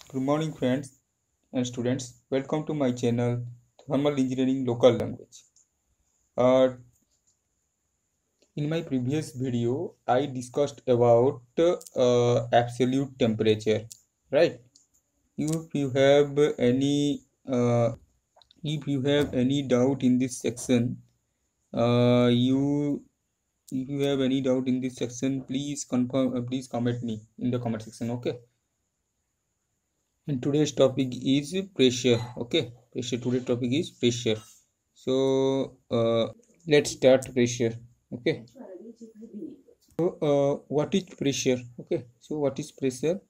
Good morning, friends and students. Welcome to my channel, Thermal Engineering Local Language. In my previous video, I discussed about absolute temperature, right? If you have any, if you have any doubt in this section, you if you have any doubt in this section, please confirm. Please comment me in the comment section. Okay. And today's topic is pressure. Okay, pressure. Today's topic is pressure. So let's start pressure. Okay. So what is pressure? Okay. So what is pressure?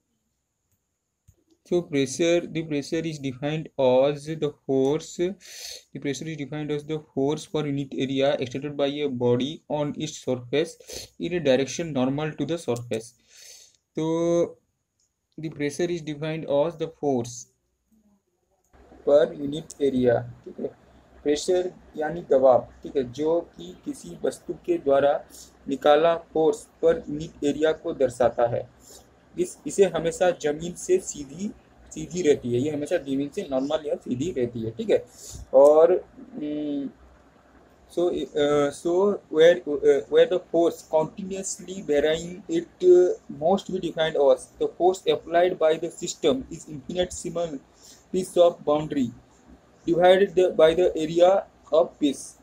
So the pressure is defined as the force. The pressure is defined as the force per unit area exerted by a body on its surface in a direction normal to the surface. So the pressure is defined as the force per unit area, ठीक है। Pressure यानी दबाव, ठीक है, जो कि किसी वस्तु के द्वारा निकाला फोर्स पर यूनिट एरिया को दर्शाता है। इसे हमेशा जमीन से सीधी सीधी रहती है, ये हमेशा जमीन से नॉर्मल या सीधी रहती है, ठीक है। और where the force continuously varying, it must be defined as the force applied by the system is infinitesimal piece of boundary divided by the area of piece।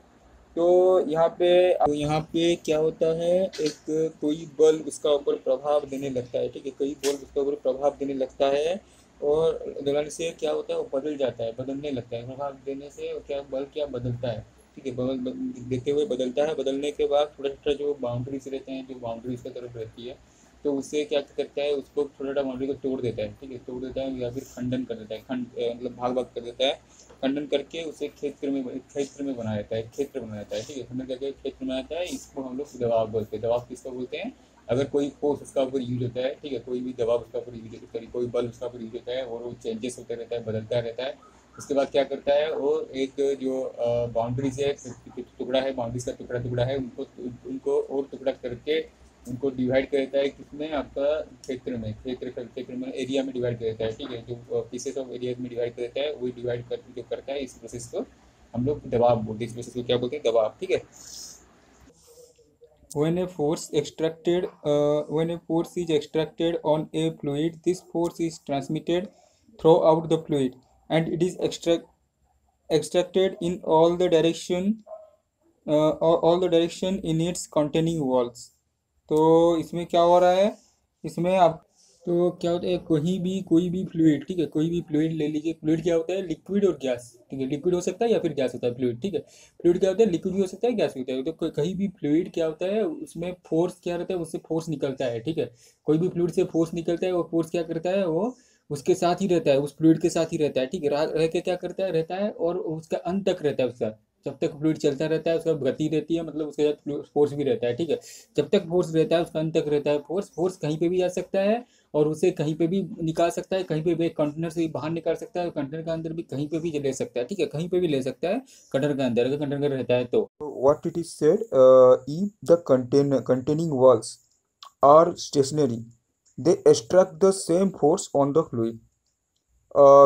तो यहाँ पे क्या होता है, एक कोई बल उसका ऊपर प्रभाव देने लगता है, ठीक है, कोई बल उसका ऊपर प्रभाव देने लगता है और दोलन से क्या होता है, वो बदल जाता है, बदलने लगता है। प्रभाव देने से क्या बल क्या बदलता है, ठीक है, बल देते हुए बदलता है। बदलने के बाद थोड़ा छोटा जो बाउंड्रीज रहते हैं, जो बाउंड्रीज की तरफ रहती है, तो उससे क्या करता है, उसको छोटा छोटा बाउंड्री को तोड़ देता है, ठीक है, तोड़ देता है या फिर खंडन कर देता है, मतलब भाग भाग कर देता है। खंडन करके उसे क्षेत्र में बना देता है, क्षेत्र बना देता है, ठीक है, खंडन करके क्षेत्र बना देता है। इसको हम लोग दबाव बोलते हैं। दबाव किसको बोलते हैं? अगर कोई फोर्स उसका ऊपर यूज होता है, ठीक है, कोई भी दबाव उसका ऊपर यूज होता है, कोई बल उसका ऊपर यूज होता है और वो चेंजेस होता रहता है, बदलता रहता है। उसके बाद क्या करता है, वो एक जो बाउंड्रीज है, टुकड़ा है, बाउंड्रीज का टुकड़ा है, उनको उनको और टुकड़ा करके उनको डिवाइड कर देता है, किसमें? आपका क्षेत्र में एरिया में डिवाइड कर देता है, ठीक है, जो पीसेस ऑफ एरिया में डिवाइड कर देता है, वही डिवाइड कर जो करता है, इस प्रोसेस को हम लोग दबाव बोलते हैं। इस प्रोसेस को क्या बोलते हैं? दबाव, ठीक है। When a force is extracted on a fluid, this force is transmitted throughout the fluid, and it is extracted in all the direction in its containing walls। तो इसमें क्या हो रहा है, इसमें आप तो क्या होता है, कोई भी फ्लूइड, ठीक है, कोई भी फ्लूइड ले लीजिए। फ्लूइड क्या होता है? लिक्विड और गैस, ठीक है, लिक्विड हो सकता है या फिर गैस होता है फ्लूइड, ठीक है। फ्लूइड क्या होता है? लिक्विड भी हो सकता है, गैस भी होता है। तो कहीं भी फ्लूइड क्या होता है, उसमें फोर्स क्या रहता है, उससे फोर्स निकलता है, ठीक है। कोई भी फ्लूइड से फोर्स निकलता है, वो फोर्स क्या करता है, वो उसके साथ ही रहता है, उस फ्लूइड के साथ ही रहता है, ठीक है, रह के क्या करता है, रहता है, और उसका अंत तक रहता है उसका। जब तक फ्लूइड चलता रहता है, उसका गति रहती है, मतलब उसके साथ फोर्स भी रहता है, ठीक है। जब तक फोर्स रहता है, उसका अंत तक रहता है फोर्स। फोर्स कहीं पे भी जा सकता है और उसे कहीं पे भी निकाल सकता है, कहीं पे भी कंटेनर से बाहर निकाल सकता है, कंटेनर के अंदर भी कहीं पे भी ले सकता है, ठीक है, कहीं पे भी ले सकता है कंटेनर के अंदर, अगर कंटेनर रहता है तो। What it is said, if the containing walls are stationary, they extract the same force on the fluid।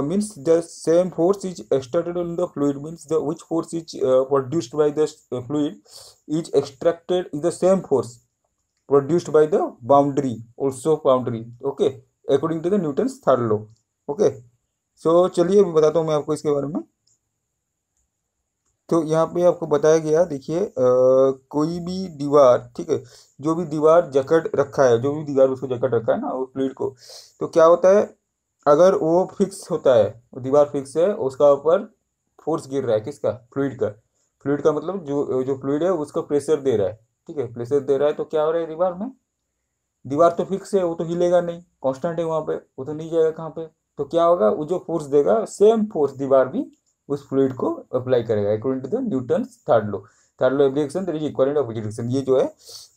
Means the same force is extracted on the fluid, means the which force is produced by the fluid is extracted is the same force produced by the boundary, also boundary, okay, according to the Newton's third law। okay, so चलिए मैं बताता हूँ मैं आपको इसके बारे में। तो यहाँ पे आपको बताया गया, देखिए, कोई भी दीवार, ठीक है, जो भी दीवार जकड़ रखा है, जो भी दीवार उसको जकड़ रखा है ना, वो फ्लूइड को, तो क्या होता है, अगर वो फिक्स होता है, वो दीवार फिक्स है, उसका ऊपर फोर्स गिर रहा है, किसका? फ्लूइड का। फ्लूइड का मतलब जो जो फ्लूइड है उसका प्रेशर दे रहा है, ठीक है, प्रेशर दे रहा है, तो क्या हो रहा है दीवार में? दीवार तो फिक्स है, वो तो हिलेगा नहीं, कांस्टेंट है वहां पे, वो तो नहीं जाएगा कहाँ पे। तो क्या होगा, वो जो फोर्स देगा, सेम फोर्स दीवार भी उस फ्लूइड को अप्लाई करेगा, according to the Newton third law. Third law of reaction there is equivalent opposite reaction. ये जो है,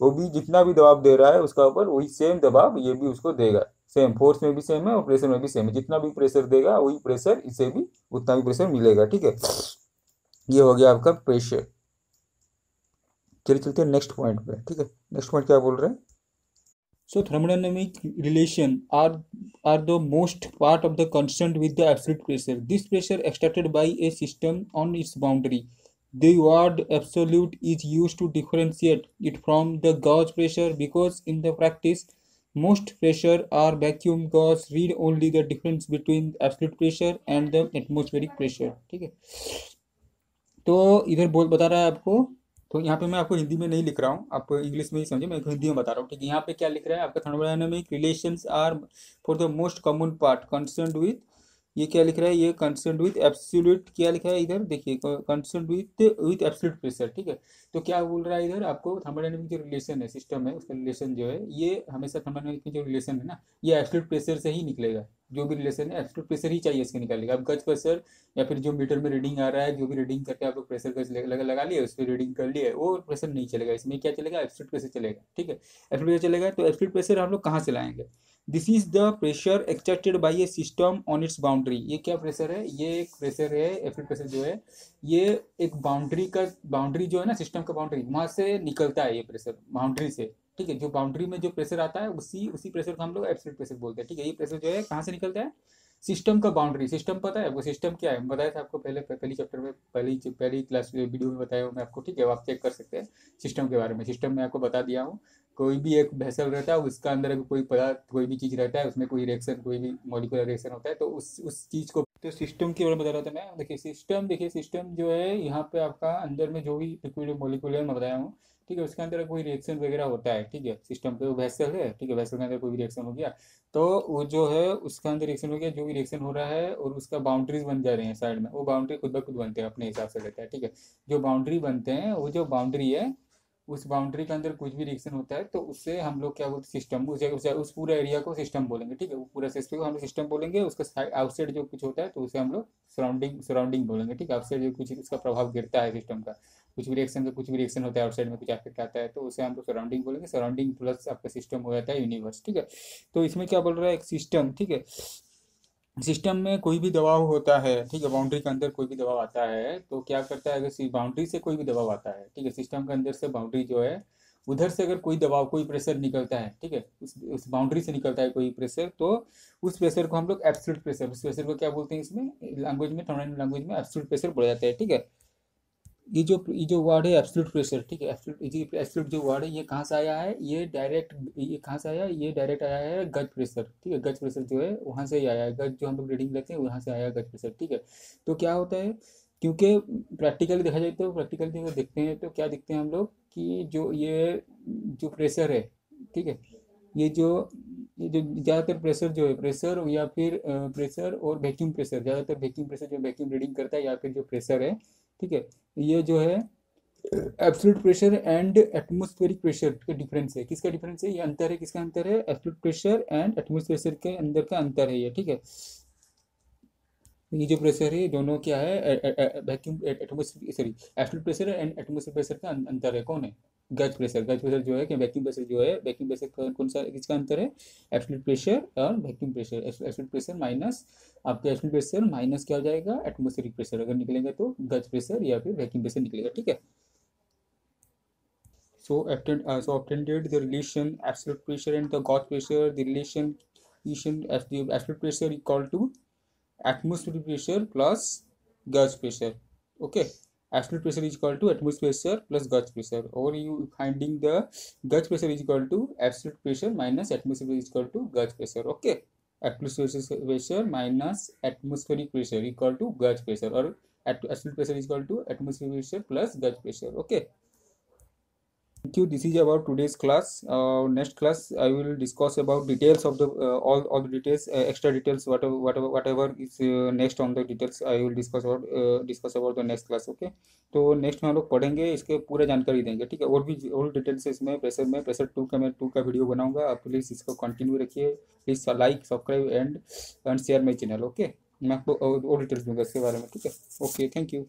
वो भी जितना भी दबाव दे रहा है उसका ऊपर, वही सेम दबाव ये भी उसको देगा। सेम फोर्स में भी सेम है और प्रेशर में भी सेम है। जितना भी प्रेशर देगा, वही प्रेशर इसे भी उतना भी प्रेशर मिलेगा, ठीक है। ये हो गया आपका प्रेशर। चलिए चलते हैं नेक्स्ट पॉइंट पे, ठीक है। नेक्स्ट पॉइंट क्या बोल रहे हैं? So thermodynamic relation are the most part of the constant with the absolute pressure. This pressure extracted by a system on its boundary. The word absolute is used to differentiate it from the gauge pressure because in the practice most pressure are vacuum gauge read only the difference between absolute pressure and the atmospheric pressure. ठीक है, तो इधर बोल बता रहा है आपको, तो यहाँ पे मैं आपको हिंदी में नहीं लिख रहा हूँ, आप इंग्लिश में ही समझे, मैं हिंदी में बता रहा हूँ। ठीक है, यहाँ पे क्या लिख रहा है आपका, thermodynamic relations are for the most common part concern with, ये क्या लिख रहा है, ये कंसर्न विथ एब्सोल्यूट, क्या लिखा है इधर देखिए, कंसर्न विथ एब्सोल्यूट प्रेशर। ठीक है, तो क्या बोल रहा है इधर आपको, थर्मोडायनामिक जो रिलेशन है सिस्टम है उसका रिलेशन जो है, ये हमेशा थर्मोडायनामिक में जो रिलेशन है ना, ये एब्सोल्यूट प्रेशर से ही निकलेगा। जो भी रिलेशन है एब्सोल्यूट प्रेशर ही चाहिए इसके निकालेगा। अब गज प्रेशर या फिर जो मीटर में रीडिंग आ रहा है, जो भी रीडिंग करके आप लोग प्रेशर गज लगा लिए, उस पर रीडिंग कर लिए, वो प्रेशर नहीं चलेगा, इसमें क्या चलेगा, एब्सोल्यूट प्रेशर चलेगा। ठीक है, एब्सोल्यूट प्रेशर चलेगा, तो एब्सोल्यूट प्रेशर हम लोग कहाँ से लाएंगे, this is the pressure extracted bye A system on it's boundary. ये क्या प्रेशर है, ये एक प्रेशर है, एब्सोल्यूट प्रेशर जो है ये एक बाउंड्री का, बाउंड्री जो है ना सिस्टम का बाउंड्री, वहां से निकलता है ये प्रेशर बाउंड्री से। ठीक है, जो बाउंड्री में जो प्रेशर आता है उसी उसी प्रेशर को हम लोग एब्सोल्यूट प्रेशर बोलते हैं। ठीक है, ये प्रेशर जो है कहाँ से निकलता है, सिस्टम का बाउंड्री। सिस्टम पता है वो सिस्टम क्या है, बताया था आपको पहले पहली चैप्टर में, पहली क्लास वीडियो में बताया हूँ मैं आपको। ठीक है, आप चेक कर सकते हैं सिस्टम के बारे में, सिस्टम में आपको बता दिया हूँ। कोई भी एक वेसल रहता है, उसका अंदर अगर कोई पदार्थ कोई भी चीज़ रहता है, उसमें कोई रिएक्शन, कोई भी मॉलिक्यूलर रिएक्शन होता है, तो उस चीज़ को, तो सिस्टम के बारे में बता रहा था मैं। देखिए सिस्टम, देखिए सिस्टम जो है यहाँ पे आपका अंदर में जो भी लिक्विड मॉलिक्यूलर मैं बताया हूँ, ठीक है, उसके अंदर कोई रिएक्शन वगैरह होता है। ठीक है, सिस्टम पे वेसल है, ठीक है, वेसल के अंदर कोई भी रिएक्शन हो गया, तो वो जो है उसका अंदर रिएक्शन हो गया, जो भी रिएक्शन हो रहा है और उसका बाउंड्रीज बन जा रहे हैं साइड में, वो बाउंड्री खुद ब खुद बनते हैं अपने हिसाब से रहता है। ठीक है, जो बाउंड्री बनते हैं, वो जो बाउंड्री है, उस बाउंड्री के अंदर कुछ भी रिएक्शन होता है तो उससे हम लोग क्या बोलते हैं, सिस्टम, उस पूरा एरिया को सिस्टम बोलेंगे। ठीक है, वो पूरा सिस्टम को हम लोग सिस्टम बोलेंगे, उसका आउटसाइड जो कुछ होता है तो उसे हम लोग सराउंडिंग सराउंडिंग बोलेंगे। ठीक है, आउटसाइड जो कुछ उसका प्रभाव गिरता है सिस्टम का, कुछ भी रिएक्शन का, कुछ भी रिएक्शन होता है आउटसाइड में, कुछ इफेक्ट आता है, तो उसे हम लोग सराउंडिंग बोलेंगे। सराउंडिंग प्लस आपका सिस्टम हो जाता है यूनिवर्स। ठीक है, तो इसमें क्या बोल रहा है, एक सिस्टम, ठीक है, सिस्टम में कोई भी दबाव होता है, ठीक है, बाउंड्री के अंदर कोई भी दबाव आता है तो क्या करता है, अगर बाउंड्री से कोई भी दबाव आता है, ठीक है, सिस्टम के अंदर से बाउंड्री जो है उधर से अगर कोई दबाव, कोई प्रेशर निकलता है, ठीक है, उस बाउंड्री से निकलता है कोई प्रेशर, तो उस प्रेशर को हम लोग एब्सोल्यूट प्रेशर, उस प्रेशर को क्या बोलते हैं, इसमें लैंग्वेज में, थर्मोडायनामिक लैंग्वेज में एब्सोल्यूट प्रेशर बोला जाता है। ठीक है, ये जो वर्ड है एब्सोल्यूट प्रेशर, ठीक है, एब्सोल्यूट जो वर्ड है ये कहाँ से आया है, ये डायरेक्ट, ये कहाँ से आया, ये डायरेक्ट आया है गज प्रेशर। ठीक है, गज प्रेशर जो है वहाँ से ही आया है, गज जो हम लोग रीडिंग लेते हैं वहाँ से आया है गज प्रेशर। ठीक है, तो क्या होता है, क्योंकि प्रैक्टिकली देखा जाए तो, प्रैक्टिकली अगर देखते हैं तो क्या देखते हैं हम लोग कि जो ये जो प्रेशर है, ठीक है, ये जो ज़्यादातर प्रेशर जो है, प्रेशर या फिर प्रेशर और वैक्यूम प्रेशर, ज़्यादातर वैक्यूम प्रेशर जो वैक्यूम रीडिंग करता है, या फिर जो प्रेशर है, ठीक है, ये जो है absolute pressure and atmospheric pressure का डिफरेंस है। किसका डिफरेंस है, ये अंतर है, किसका अंतर है, absolute pressure and atmospheric pressure के अंदर का अंतर है ये। ठीक है, ये जो प्रेशर है दोनों क्या है, vacuum atmospheric, sorry, absolute pressure and atmospheric pressure का अंतर है, कौन है, गज प्रेशर। गज प्रेशर जो है कि वैक्यूम प्रेशर जो है, वैक्यूम प्रेशर कौन सा, किसका अंतर है, एब्सोल्यूट प्रेशर और vacuum pressure. Absolute pressure minus आपका एब्सोल्यूट प्रेशर माइनस क्या हो जाएगा, एटमॉस्फेरिक प्रेशर अगर निकलेगा तो गज प्रेशर या फिर वैक्यूम प्रेशर निकलेगा। ठीक है, so obtained the relation absolute pressure and the gauge pressure, the relation as the absolute pressure equal to atmospheric pressure plus gauge pressure. Okay, absolute pressure is equal to atmospheric pressure plus gauge pressure, or you finding the gauge pressure is equal to absolute pressure minus atmospheric is equal to gauge pressure. Okay, absolute pressure minus atmospheric pressure equal to gauge pressure, or absolute pressure is equal to atmospheric pressure plus gauge pressure. Okay, thank you, this is about today's class. Next class I will discuss about details of the all the details, extra details, whatever is next on the details I will discuss about the next class. Okay, तो next में हम लोग पढ़ेंगे, इसके पूरा जानकारी देंगे। ठीक है, और भी और डिटेल्स इसमें प्रेशर टू का मैं 2 का वीडियो बनाऊंगा, आप प्लीज़ इसको कंटिन्यू रखिए, please like subscribe and share my channel. Okay, मैं आपको और डिटेल्स दूंगा इसके बारे में। ठीक है, ओके, थैंक यू।